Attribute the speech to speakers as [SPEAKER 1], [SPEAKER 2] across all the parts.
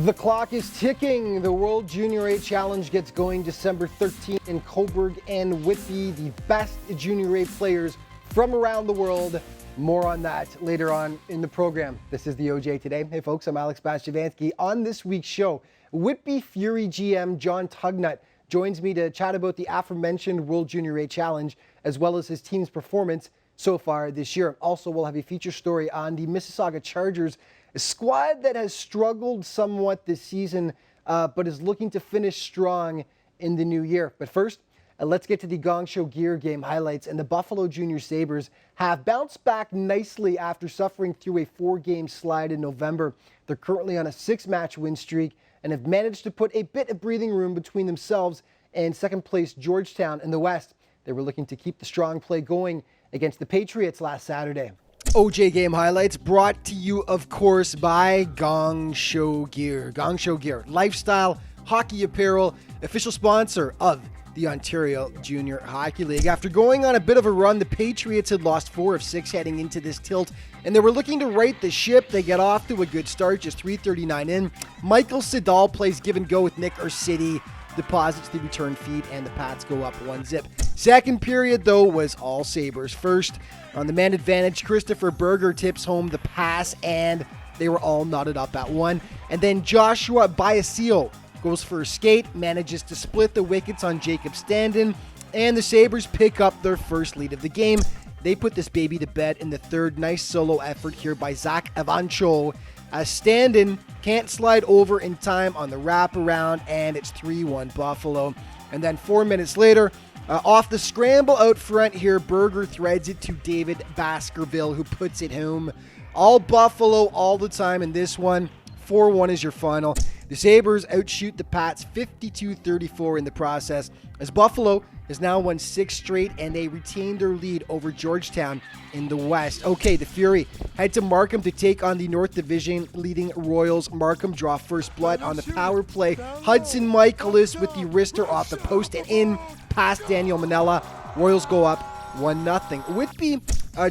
[SPEAKER 1] The clock is ticking. The World Junior A Challenge gets going December 13th in Cobourg and Whitby. The best Junior A players from around the world. More on that later on in the program. This is the OJ Today. Hey folks, I'm Alex Bastiavansky. On this week's show, Whitby Fury GM John Tugnut joins me to chat about the aforementioned World Junior A Challenge, as well as his team's performance so far this year. Also, we'll have a feature story on the Mississauga Chargers, a squad that has struggled somewhat this season, but is looking to finish strong in the new year. But first, let's get to the Gong Show Gear game highlights. And the Buffalo Junior Sabres have bounced back nicely after suffering through a 4-game slide in November. They're currently on a 6-match win streak and have managed to put a bit of breathing room between themselves and second-place Georgetown in the West. They were looking to keep the strong play going against the Patriots last Saturday. OJ Game Highlights brought to you, of course, by Gong Show Gear. Gong Show Gear, lifestyle, hockey apparel, official sponsor of the Ontario Junior Hockey League. After going on a bit of a run, the Patriots had lost 4 of 6 heading into this tilt, and they were looking to right the ship. They get off to a good start, just 3:39 in. Michael Sidal plays give and go with Nick Ursitti, deposits the return feed, and the Pats go up 1-0. Second period, though, was all Sabres. First, on the man advantage, Christopher Berger tips home the pass, and they were all knotted up at 1. And then Joshua Biasio goes for a skate, manages to split the wickets on Jacob Standen, and the Sabres pick up their first lead of the game. They put this baby to bed in the third. Nice solo effort here by Zach Avancho, as Standen can't slide over in time on the wraparound, and it's 3-1 Buffalo. And then 4 minutes later, off the scramble out front here, Berger threads it to David Baskerville, who puts it home. All Buffalo all the time in this one. 4-1 is your final. The Sabres outshoot the Pats 52-34 in the process, as Buffalo has now won 6 straight and they retain their lead over Georgetown in the West. Okay, the Fury head to Markham to take on the North Division leading Royals. Markham draw first blood on the power play. Hudson Michaelis with the wrister off the post and in past Daniel Manella. Royals go up 1-0. Whitby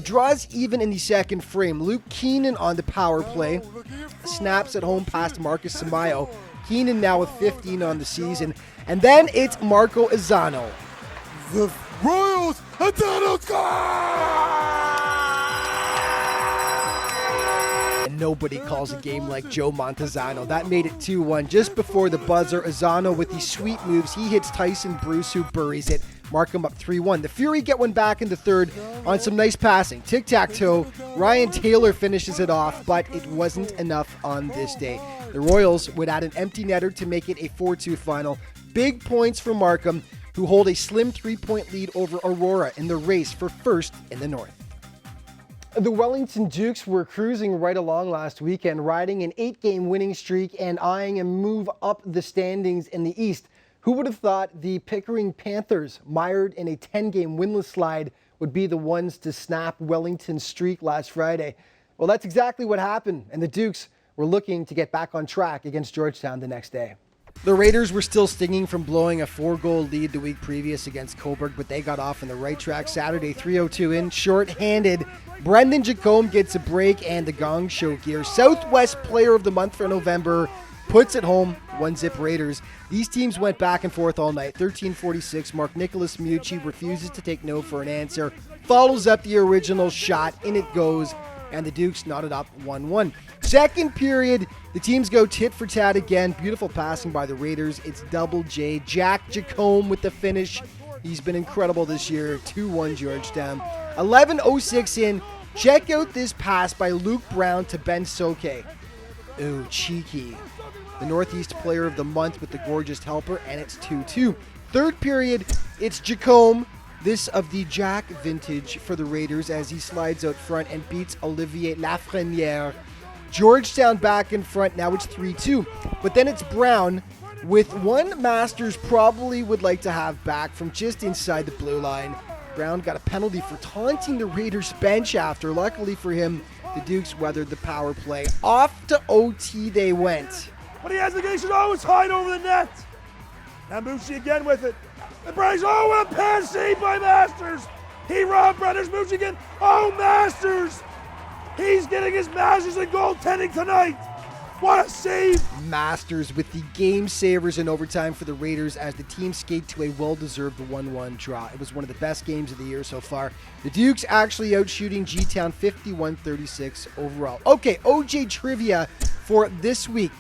[SPEAKER 1] draws even in the second frame. Luke Keenan on the power play. Snaps at home past Marcus Samayo. Keenan now with 15 on the season. And then it's Marco Izzano.
[SPEAKER 2] The Royals, Izzano scores!
[SPEAKER 1] And nobody calls a game like Joe Montezano. That made it 2-1. Just before the buzzer, Izzano with these sweet moves. He hits Tyson Bruce, who buries it. Markham up 3-1. The Fury get one back in the third on some nice passing. Tic-tac-toe. Ryan Taylor finishes it off, but it wasn't enough on this day. The Royals would add an empty netter to make it a 4-2 final. Big points for Markham, who hold a slim 3-point lead over Aurora in the race for first in the North. The Wellington Dukes were cruising right along last weekend, riding an 8-game winning streak and eyeing a move up the standings in the East. Who would have thought the Pickering Panthers, mired in a 10-game winless slide, would be the ones to snap Wellington's streak last Friday? Well, that's exactly what happened, and the Dukes were looking to get back on track against Georgetown the next day. The Raiders were still stinging from blowing a 4-goal lead the week previous against Cobourg, but they got off on the right track Saturday, 3:02 in, short-handed. Brendan Jacome gets a break, and the Gong Show Gear Southwest Player of the Month for November puts it home, 1-0 Raiders. These teams went back and forth all night. 13:46, Mark Nicholas Mucci refuses to take no for an answer, follows up the original shot, in it goes, and the Dukes knotted up 1-1. Second period, the teams go tit for tat again. Beautiful passing by the Raiders. It's Double J. Jack Jacome with the finish. He's been incredible this year. 2-1 Georgetown. 11:06 in. Check out this pass by Luke Brown to Ben Soke. Ooh, cheeky. The Northeast Player of the Month with the gorgeous helper, and it's 2-2. Third period, it's Jacome, this of the Jack vintage for the Raiders, as he slides out front and beats Olivier Lafreniere. Georgetown back in front, now it's 3-2. But then it's Brown with one Masters probably would like to have back from just inside the blue line. Brown got a penalty for taunting the Raiders bench after. Luckily for him, the Dukes weathered the power play. Off to OT they went.
[SPEAKER 2] But he has the game, should always hide over the net. And Mucci again with it. The Braves, oh, what a pass save by Masters. He robbed Brothers Mucci again. Oh, Masters. He's getting his Masters in goaltending tonight. What a save!
[SPEAKER 1] Masters with the game savers in overtime for the Raiders as the team skate to a well-deserved 1-1 draw. It was one of the best games of the year so far. The Dukes actually out shooting G-Town 51-36 overall. Okay, OJ trivia for this week.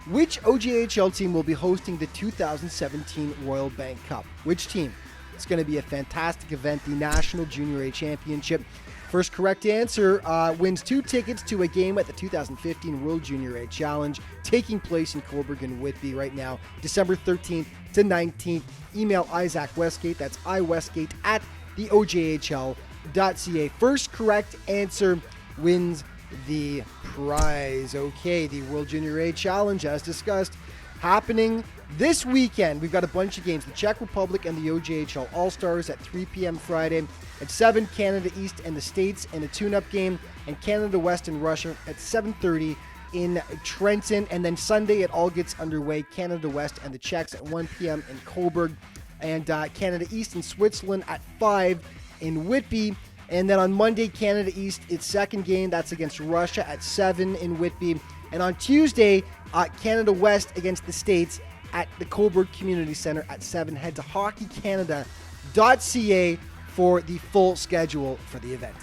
[SPEAKER 1] Which OJHL team will be hosting the 2017 Royal Bank Cup? Which team? It's going to be a fantastic event, the National Junior A Championship. First correct answer wins 2 tickets to a game at the 2015 World Junior A Challenge, taking place in Cobourg and Whitby right now, December 13th to 19th. Email Isaac Westgate, that's iWestgate at theojhl.ca. First correct answer wins the prize. Okay, the World Junior A Challenge, as discussed, happening this weekend. We've got a bunch of games. The Czech Republic and the OJHL All-Stars at 3 p.m. Friday. At 7, Canada East and the States in a tune-up game. And Canada West and Russia at 7:30 in Trenton. And then Sunday, it all gets underway. Canada West and the Czechs at 1 p.m. in Cobourg. And Canada East and Switzerland at 5 in Whitby. And then on Monday, Canada East, its second game. That's against Russia at 7 in Whitby. And on Tuesday, Canada West against the States at the Cobourg Community Center at 7. Head to hockeycanada.ca for the full schedule for the event.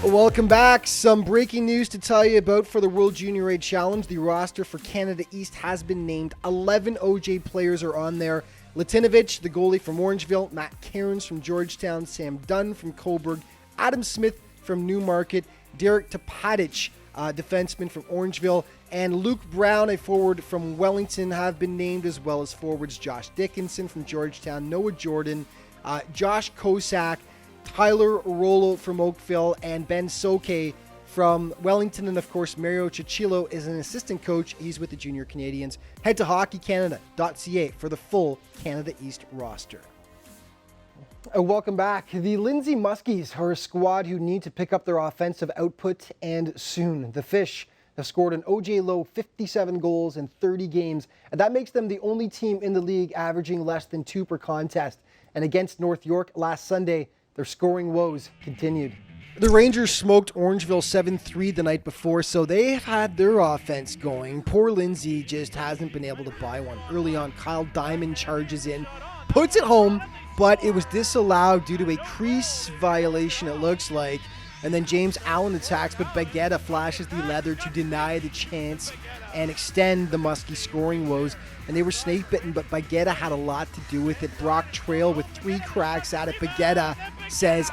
[SPEAKER 1] Welcome back. Some breaking news to tell you about for the World Junior A Challenge. The roster for Canada East has been named. 11 OJ players are on there. Latinovich, the goalie from Orangeville, Matt Cairns from Georgetown, Sam Dunn from Cobourg, Adam Smith from Newmarket, Derek Topadich, defenseman from Orangeville, and Luke Brown, a forward from Wellington, have been named, as well as forwards Josh Dickinson from Georgetown, Noah Jordan, Josh Kosak, Tyler Rollo from Oakville, and Ben Soke from Wellington. And of course, Mario Chichilo is an assistant coach. He's with the Junior Canadians. Head to hockeycanada.ca for the full Canada East roster. Welcome back. The Lindsay Muskies are a squad who need to pick up their offensive output, and soon. The Fish have scored an OJ low 57 goals in 30 games, and that makes them the only team in the league averaging less than 2 per contest. And against North York last Sunday, their scoring woes continued. The Rangers smoked Orangeville 7-3 the night before, so they've had their offense going. Poor Lindsay just hasn't been able to buy one. Early on, Kyle Diamond charges in, puts it home, but it was disallowed due to a crease violation, it looks like. And then James Allen attacks, but Baguetta flashes the leather to deny the chance and extend the Muskie scoring woes. And they were snake bitten, but Baguetta had a lot to do with it. Brock Trail with 3 cracks at it. Baguetta says,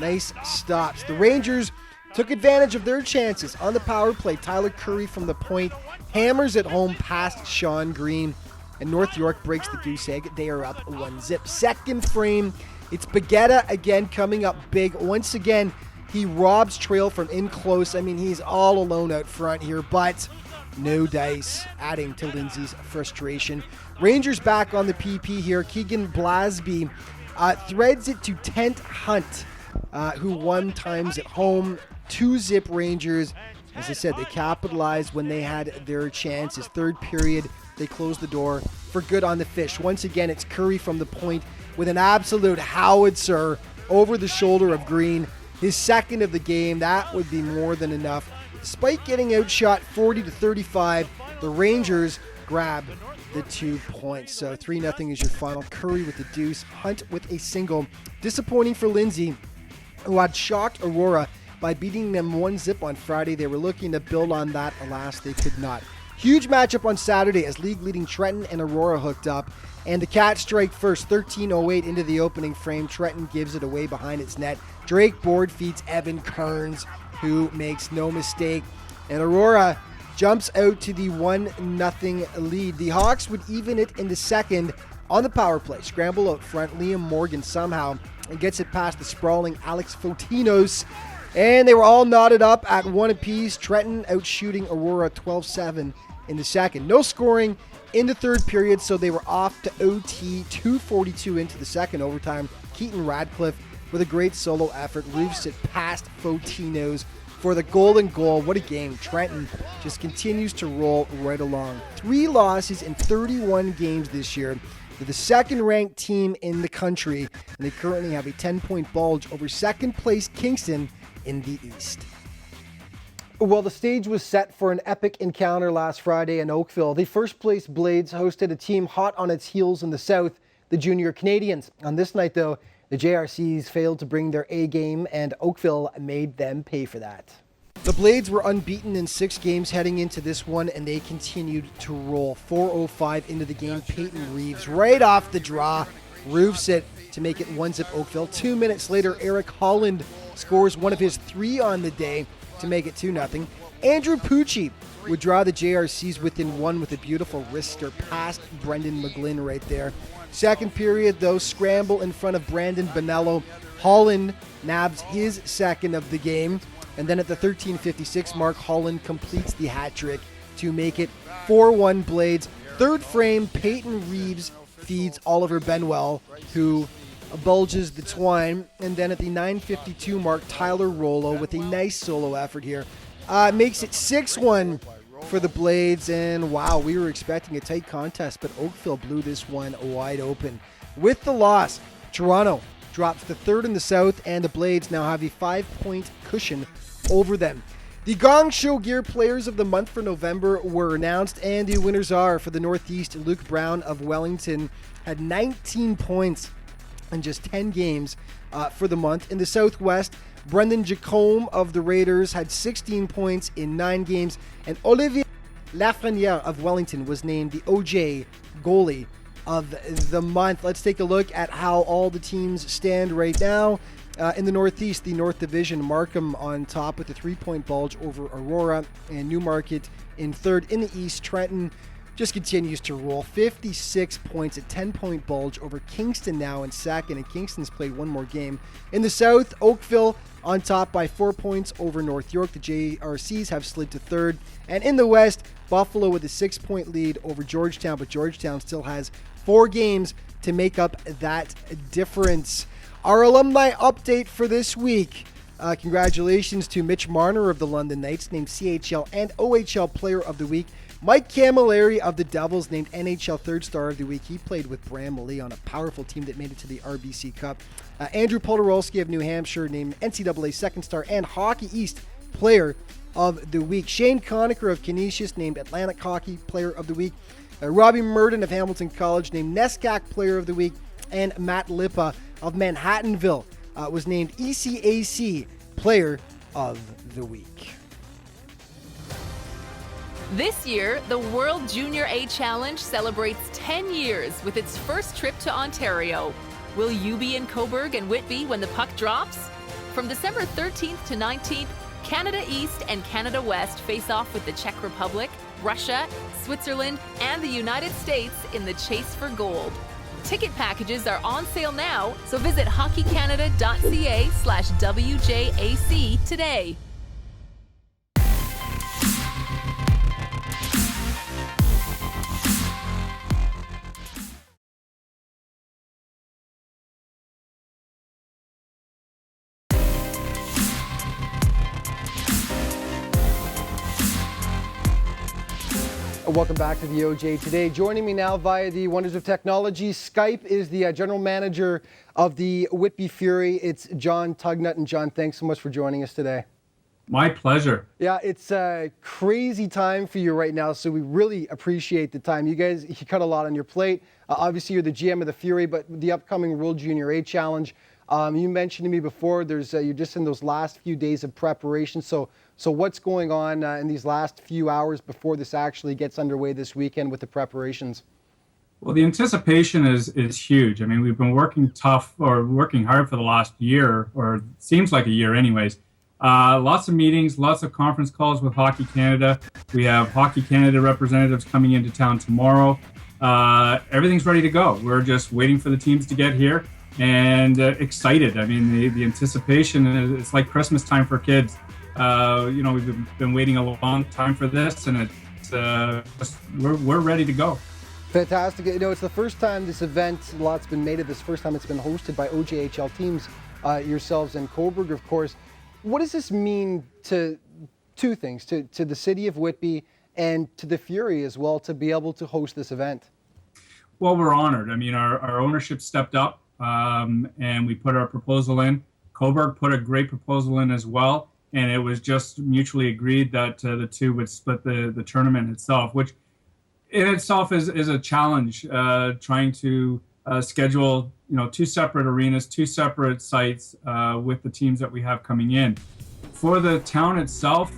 [SPEAKER 1] Nice stops. The Rangers took advantage of their chances on the power play. Tyler Curry from the point hammers it home past Sean Green. And North York breaks the goose egg. They are up 1-0. Second frame, it's Baguetta again coming up big. Once again, he robs Trail from in close. I mean, he's all alone out front here, but no dice, adding to Lindsay's frustration. Rangers back on the PP here. Keegan Blasby threads it to Tent Hunt, who won times at home. 2-0 Rangers. As I said, they capitalized when they had their chances. Third period, they closed the door for good on the Fish. Once again, it's Curry from the point with an absolute howitzer over the shoulder of Green. His second of the game. That would be more than enough. Despite getting outshot 40-35, the Rangers grab the 2 points. So 3-0 is your final. Curry with the deuce. Hunt with a single. Disappointing for Lindsay, who had shocked Aurora by beating them 1-0 on Friday. They were looking to build on that. Alas, they could not. Huge matchup on Saturday as league-leading Trenton and Aurora hooked up. And the Cats strike first, 13:08 into the opening frame. Trenton gives it away behind its net. Drake board feeds Evan Kearns, who makes no mistake. And Aurora jumps out to the 1-0 lead. The Hawks would even it in the second on the power play. Scramble out front, Liam Morgan somehow and gets it past the sprawling Alex Fotinos. And they were all knotted up at 1 apiece. Trenton outshooting Aurora 12-7 in the second. No scoring in the third period, so they were off to OT. 2:42 into the second overtime. Keaton Radcliffe with a great solo effort roofs it past Fotinos for the golden goal. What a game. Trenton just continues to roll right along. 3 losses in 31 games this year. They're the second-ranked team in the country, and they currently have a 10-point bulge over second-place Kingston in the East. Well, the stage was set for an epic encounter last Friday in Oakville. The first-place Blades hosted a team hot on its heels in the South, the Junior Canadians. On this night, though, the JRCs failed to bring their A game, and Oakville made them pay for that. The Blades were unbeaten in 6 games heading into this one, and they continued to roll. 4:05 into the game, Peyton Reeves right off the draw roofs it to make it 1-zip Oakville. 2 minutes later, Eric Holland scores one of his 3 on the day to make it 2-0. Andrew Pucci would draw the JRCs within 1 with a beautiful wrister past Brendan McGlynn right there. Second period, though, scramble in front of Brandon Bonello. Holland nabs his second of the game. And then at the 13:56 mark, Holland completes the hat trick to make it 4-1 Blades. Third frame, Peyton Reeves feeds Oliver Benwell, who bulges the twine. And then at the 9:52 mark, Tyler Rollo with a nice solo effort here makes it 6-1 for the Blades. And wow, we were expecting a tight contest, but Oakville blew this one wide open. With the loss, Toronto drops to 3rd in the South, and the Blades now have a 5-point cushion over them. The Gong Show Gear Players of the Month for November were announced, and the winners are for the Northeast, Luke Brown of Wellington had 19 points in just 10 games for the month. In the Southwest, Brendan Jacome of the Raiders had 16 points in 9 games, and Olivier Lafreniere of Wellington was named the OJ goalie of the month. Let's take a look at how all the teams stand right now. In the Northeast, the North Division, Markham on top with a 3-point bulge over Aurora, and Newmarket in 3rd. In the East, Trenton just continues to roll. 56 points, a 10-point bulge over Kingston now in 2nd, and Kingston's played 1 more game. In the South, Oakville on top by 4 points over North York. The JRCs have slid to 3rd. And in the West, Buffalo with a 6-point lead over Georgetown, but Georgetown still has 4 games to make up that difference. Our alumni update for this week. Congratulations to Mitch Marner of the London Knights, named CHL and OHL Player of the Week. Mike Camilleri of the Devils, named NHL Third Star of the Week. He played with Bramley on a powerful team that made it to the RBC Cup. Andrew Podorowski of New Hampshire, named NCAA Second Star and Hockey East Player of the Week. Shane Conacher of Canisius, named Atlantic Hockey Player of the Week. Robbie Murden of Hamilton College, named NESCAC Player of the Week. And Matt Lippa of Manhattanville was named ECAC Player of the Week.
[SPEAKER 3] This year, the World Junior A Challenge celebrates 10 years with its first trip to Ontario. Will you be in Cobourg and Whitby when the puck drops? From December 13th to 19th, Canada East and Canada West face off with the Czech Republic, Russia, Switzerland, and the United States in the chase for gold. Ticket packages are on sale now, so visit hockeycanada.ca/WJAC today.
[SPEAKER 1] Welcome back to the OJ Today. Joining me now via the wonders of technology, Skype, is the general manager of the Whitby Fury. It's John Tugnut. And John, thanks so much for joining us today.
[SPEAKER 4] My pleasure.
[SPEAKER 1] Yeah, it's a crazy time for you right now, so we really appreciate the time. You guys, you got a lot on your plate. Obviously, you're the GM of the Fury, but the upcoming World Junior A Challenge, you mentioned to me before, you're just in those last few days of preparation. So what's going on in these last few hours before this actually gets underway this weekend with the preparations?
[SPEAKER 4] Well, the anticipation is huge. I mean, we've been working hard for the last year, or it seems like a year anyways. Lots of meetings, lots of conference calls with Hockey Canada. We have Hockey Canada representatives coming into town tomorrow. Everything's ready to go. We're just waiting for the teams to get here and excited. I mean, the anticipation, it's like Christmas time for kids. We've been waiting a long time for this, and we're ready to go.
[SPEAKER 1] Fantastic. It's the first time this event, a lot's been made of this, first time it's been hosted by OJHL teams, yourselves and Cobourg, of course. What does this mean to two things, to the city of Whitby and to the Fury as well, to be able to host this event?
[SPEAKER 4] Well, we're honored. I mean, our ownership stepped up and we put our proposal in. Coburg put a great proposal in as well. And it was just mutually agreed that the two would split the tournament itself, which in itself is a challenge, trying to schedule, two separate arenas, two separate sites with the teams that we have coming in. For the town itself,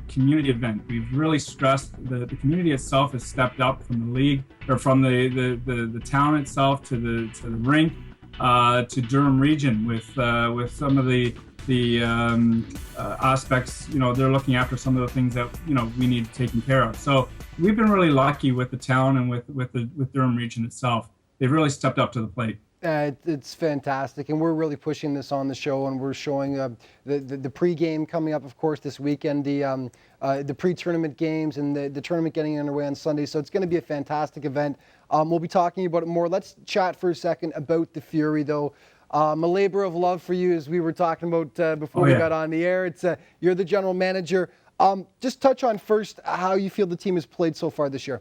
[SPEAKER 4] community event. We've really stressed the community itself has stepped up from the league, or from the town itself to the rink, to Durham region with some of the aspects. They're looking after some of the things that we need taken care of. So we've been really lucky with the town and with Durham region itself. They've really stepped up to the plate.
[SPEAKER 1] It's fantastic, and we're really pushing this on the show, and we're showing the pre-game coming up, of course, this weekend, the pre-tournament games, and the tournament getting underway on Sunday. So it's going to be a fantastic event. We'll be talking about it more. Let's chat for a second about the Fury, though. A labor of love for you, as we were talking about before we got on the air. It's you're the general manager. Just touch on first how you feel the team has played so far this year.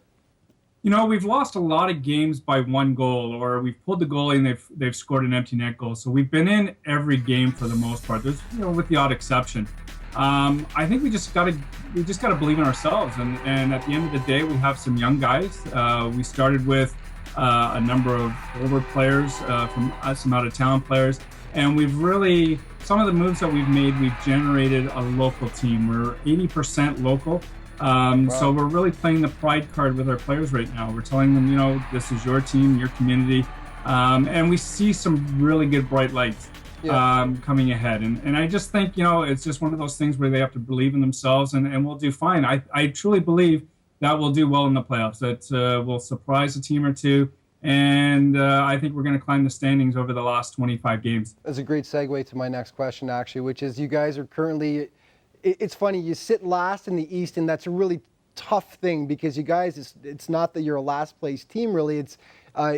[SPEAKER 4] We've lost a lot of games by one goal, or we've pulled the goalie and they've scored an empty net goal. So we've been in every game for the most part. There's, with the odd exception. I think we just gotta believe in ourselves. And at the end of the day, we have some young guys. We started with a number of older players, from some out of town players, and some of the moves that we've made, we've generated a local team. We're 80% local. Wow. So we're really playing the pride card with our players right now. We're telling them, this is your team, your community, and we see some really good bright lights coming ahead. And I just think, it's just one of those things where they have to believe in themselves, and we'll do fine. I truly believe that we'll do well in the playoffs, that we'll surprise a team or two, and I think we're going to climb the standings over the last 25 games.
[SPEAKER 1] That's a great segue to my next question, actually, which is you guys are currently... It's funny, you sit last in the East, and that's a really tough thing because you guys, it's not that you're a last place team, really. It's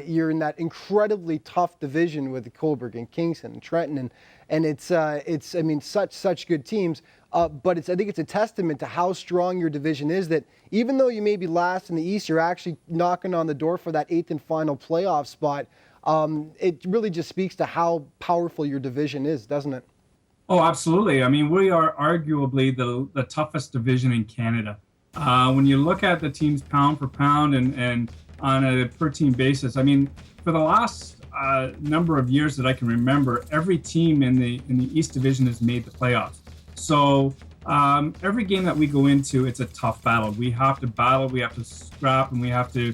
[SPEAKER 1] you're in that incredibly tough division with Coburg and Kingston and Trenton, and it's I mean, such good teams. But I think it's a testament to how strong your division is, that even though you may be last in the East, you're actually knocking on the door for that 8th and final playoff spot. It really just speaks to how powerful your division is, doesn't it?
[SPEAKER 4] Oh, absolutely. I mean, we are arguably the toughest division in Canada. When you look at the teams pound for pound and on a per team basis, I mean, for the last number of years that I can remember, every team in the East Division has made the playoffs. So every game that we go into, it's a tough battle. We have to battle, we have to scrap, and we have to,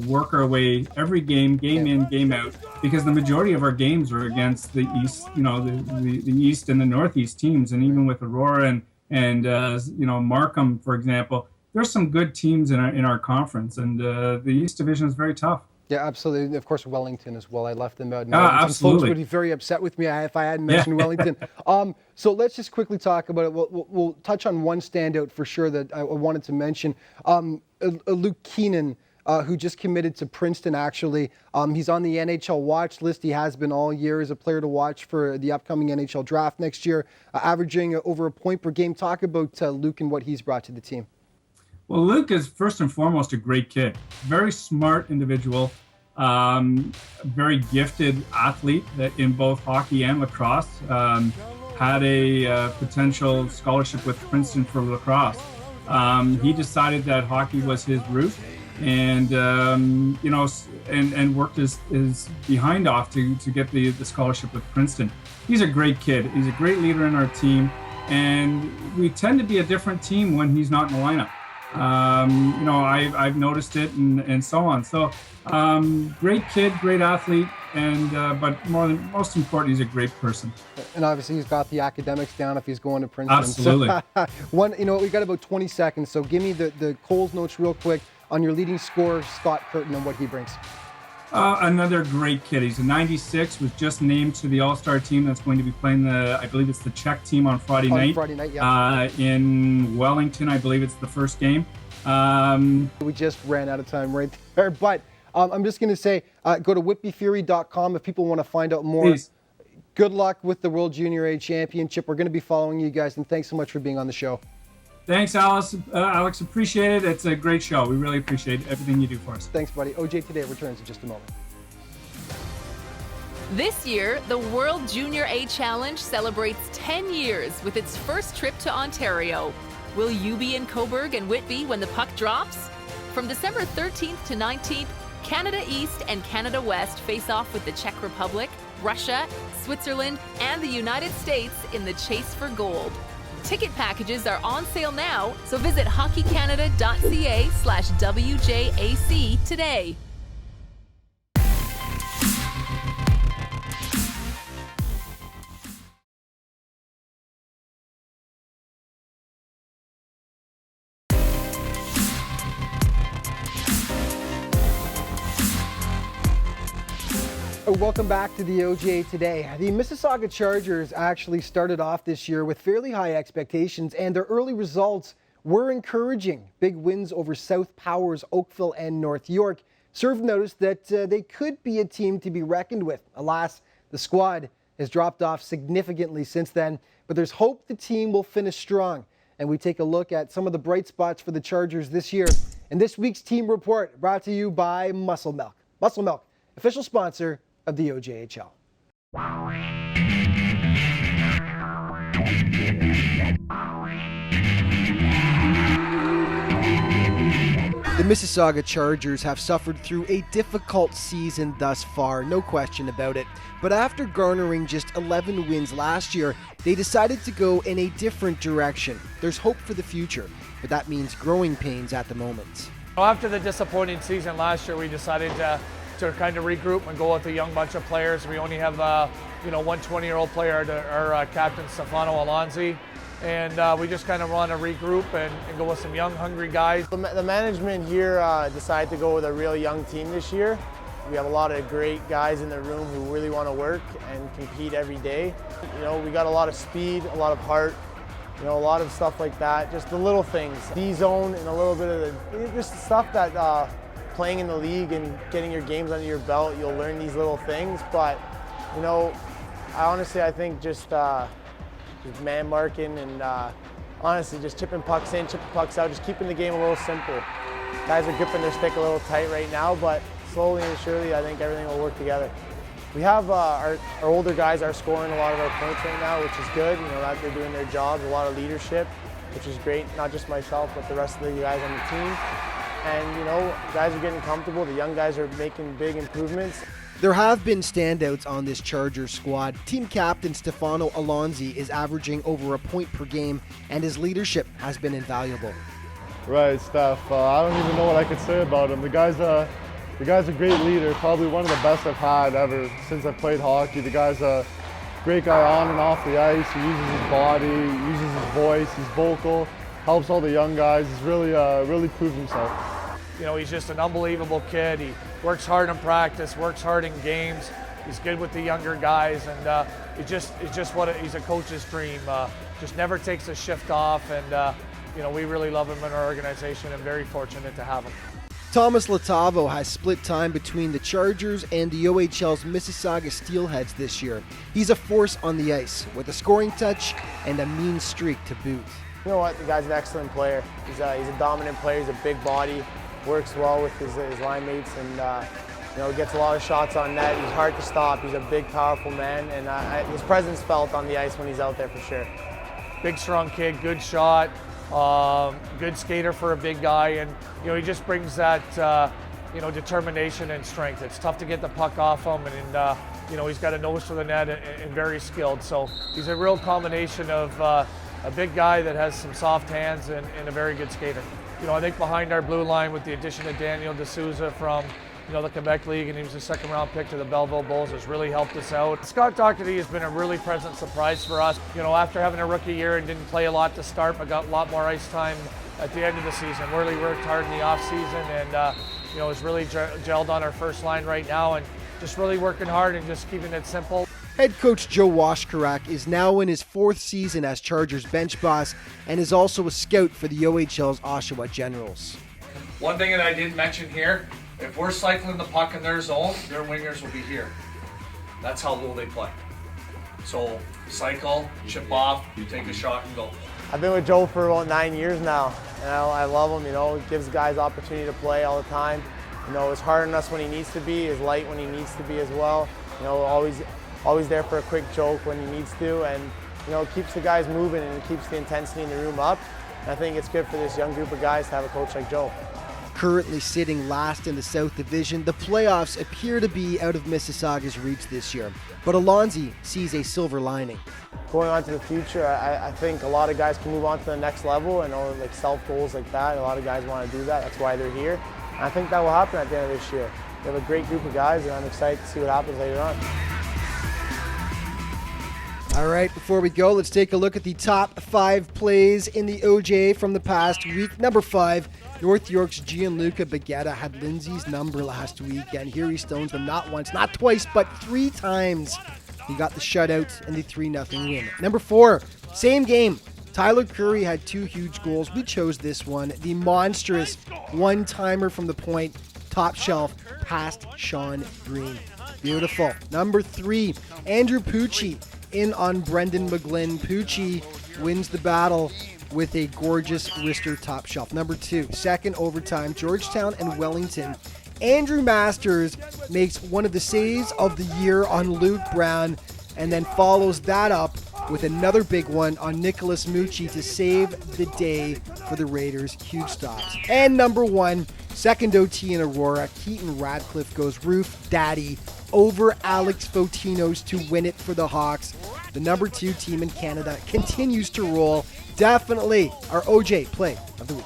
[SPEAKER 4] work our way every game in, game out, because the majority of our games are against the East, the East and the Northeast teams. And even with Aurora and Markham, for example, there's some good teams in our conference, and the East Division is very tough.
[SPEAKER 1] Yeah, absolutely. Of course, Wellington as well. I left them out.
[SPEAKER 4] Absolutely.
[SPEAKER 1] Folks would be very upset with me if I hadn't mentioned Wellington. So let's just quickly talk about it. We'll touch on one standout for sure that I wanted to mention. Luke Keenan, who just committed to Princeton, actually. He's on the NHL watch list. He has been all year as a player to watch for the upcoming NHL draft next year, averaging over a point per game. Talk about Luke and what he's brought to the team.
[SPEAKER 4] Well, Luke is first and foremost a great kid, very smart individual, very gifted athlete in both hockey and lacrosse. Had a potential scholarship with Princeton for lacrosse. He decided that hockey was his route, and and worked his behind off to get the scholarship with Princeton. He's a great kid. He's a great leader in our team, and we tend to be a different team when he's not in the lineup. I've noticed it, and so on. So, great kid, great athlete, and but most important, he's a great person.
[SPEAKER 1] And obviously, he's got the academics down if he's going to Princeton.
[SPEAKER 4] Absolutely.
[SPEAKER 1] So, we got about 20 seconds. So, give me the Coles notes real quick on your leading scorer, Scott Curtin, and what he brings.
[SPEAKER 4] Another great kid. He's a 96, was just named to the All-Star team that's going to be playing I believe it's the Czech team on Friday night.
[SPEAKER 1] Friday night, yeah.
[SPEAKER 4] In Wellington, I believe it's the first game.
[SPEAKER 1] We just ran out of time right there, but I'm just going to say, go to whitbyfury.com if people want to find out more.
[SPEAKER 4] Please.
[SPEAKER 1] Good luck with the World Junior A Championship. We're going to be following you guys, and thanks so much for being on the show.
[SPEAKER 4] Thanks, Alex. Appreciate it. It's a great show. We really appreciate everything you do for us.
[SPEAKER 1] Thanks, buddy. OJ Today returns in just a moment.
[SPEAKER 3] This year, the World Junior A Challenge celebrates 10 years with its first trip to Ontario. Will you be in Cobourg and Whitby when the puck drops? From December 13th to 19th, Canada East and Canada West face off with the Czech Republic, Russia, Switzerland, and the United States in the chase for gold. Ticket packages are on sale now, so visit hockeycanada.ca/WJAC today.
[SPEAKER 1] Welcome back to the OJ Today. The Mississauga Chargers actually started off this year with fairly high expectations, and their early results were encouraging. Big wins over South Powers, Oakville, and North York served notice that they could be a team to be reckoned with. Alas, the squad has dropped off significantly since then, but there's hope the team will finish strong. And we take a look at some of the bright spots for the Chargers this year in this week's team report, brought to you by Muscle Milk. Muscle Milk, official sponsor of the OJHL. The Mississauga Chargers have suffered through a difficult season thus far, no question about it. But after garnering just 11 wins last year, they decided to go in a different direction. There's hope for the future, but that means growing pains at the moment.
[SPEAKER 5] After the disappointing season last year, we decided to kind of regroup and go with a young bunch of players. We only have one 20-year-old player, our captain Stefano Alonzi, and we just kind of want to regroup and go with some young, hungry guys.
[SPEAKER 6] The management here decided to go with a real young team this year. We have a lot of great guys in the room who really want to work and compete every day. We got a lot of speed, a lot of heart, a lot of stuff like that. Just the little things, D-zone and a little bit of just stuff that playing in the league and getting your games under your belt, you'll learn these little things. But I think just man marking and honestly just chipping pucks in, chipping pucks out, just keeping the game a little simple. Guys are gripping their stick a little tight right now, but slowly and surely I think everything will work together. We have our older guys are scoring a lot of our points right now, which is good. That they're doing their jobs, a lot of leadership, which is great. Not just myself, but the rest of the guys on the team. And guys are getting comfortable. The young guys are making big improvements.
[SPEAKER 1] There have been standouts on this Chargers squad. Team captain Stefano Alonzi is averaging over a point per game, and his leadership has been invaluable.
[SPEAKER 7] Right, Steph. I don't even know what I could say about him. The guy's a great leader, probably one of the best I've had ever since I played hockey. The guy's a great guy on and off the ice. He uses his body, uses his voice, he's vocal, helps all the young guys. He's really proved himself.
[SPEAKER 5] He's just an unbelievable kid. He works hard in practice, works hard in games. He's good with the younger guys, and he's a coach's dream. Just never takes a shift off, and we really love him in our organization and very fortunate to have him.
[SPEAKER 1] Thomas Latavo has split time between the Chargers and the OHL's Mississauga Steelheads this year. He's a force on the ice with a scoring touch and a mean streak to boot.
[SPEAKER 6] You know what? The guy's an excellent player. He's a dominant player. He's a big body. Works well with his line mates, and gets a lot of shots on net. He's hard to stop. He's a big, powerful man, and his presence felt on the ice when he's out there for sure.
[SPEAKER 5] Big, strong kid, good shot, good skater for a big guy, and he just brings that determination and strength. It's tough to get the puck off him, and he's got a nose for the net and very skilled. So he's a real combination of a big guy that has some soft hands and a very good skater. I think behind our blue line with the addition of Daniel D'Souza from the Quebec League, and he was a second-round pick to the Belleville Bulls, has really helped us out. Scott Doherty has been a really pleasant surprise for us. After having a rookie year and didn't play a lot to start, but got a lot more ice time at the end of the season. Really worked hard in the off-season, and has really gelled on our first line right now, and just really working hard and just keeping it simple.
[SPEAKER 1] Head coach Joe Washkarak is now in his 4th season as Chargers bench boss and is also a scout for the OHL's Oshawa Generals.
[SPEAKER 8] One thing that I didn't mention here, if we're cycling the puck in their zone, their wingers will be here. That's how low they play. So cycle, chip off, you take a shot and go.
[SPEAKER 6] I've been with Joe for about 9 years now, and I love him. You know, he gives guys opportunity to play all the time. You know, he's hard on us when he needs to be, he's light when he needs to be as well. You know, always there for a quick joke when he needs to, and you know, keeps the guys moving and keeps the intensity in the room up. And I think it's good for this young group of guys to have a coach like Joe.
[SPEAKER 1] Currently sitting last in the South Division, the playoffs appear to be out of Mississauga's reach this year. But Alonzi sees a silver lining.
[SPEAKER 6] Going on to the future, I think a lot of guys can move on to the next level and like self-goals like that. A lot of guys want to do that. That's why they're here. And I think that will happen at the end of this year. We have a great group of guys, and I'm excited to see what happens later on.
[SPEAKER 1] All right, before we go, let's take a look at the top 5 plays in the OJ from the past week. Number 5, North York's Gianluca Baguetta had Lindsay's number last week, and here he stones them not once, not twice, but 3 times. He got the shutout and the 3-0 win. Number 4, same game. Tyler Curry had 2 huge goals. We chose this one. The monstrous one-timer from the point, top shelf, past Sean Green. Beautiful. Number 3, Andrew Pucci in on Brendan McGlynn. Pucci wins the battle with a gorgeous wrister top shelf. Number 2, second overtime, Georgetown and Wellington. Andrew Masters makes one of the saves of the year on Luke Brown, and then follows that up with another big one on Nicholas Mucci to save the day for the Raiders. Huge stops. And number 1, second OT in Aurora, Keaton Radcliffe goes roof daddy over Alex Fotinos to win it for the Hawks. The number 2 team in Canada continues to roll. Definitely our OJ play of the week.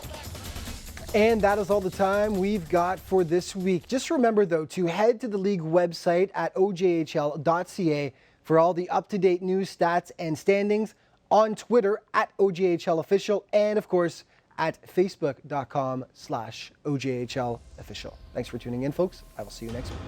[SPEAKER 1] And that is all the time we've got for this week. Just remember, though, to head to the league website at ojhl.ca for all the up-to-date news, stats, and standings, on Twitter at OJHLofficial, and, of course, at facebook.com/OJHLofficial. Thanks for tuning in, folks. I will see you next week.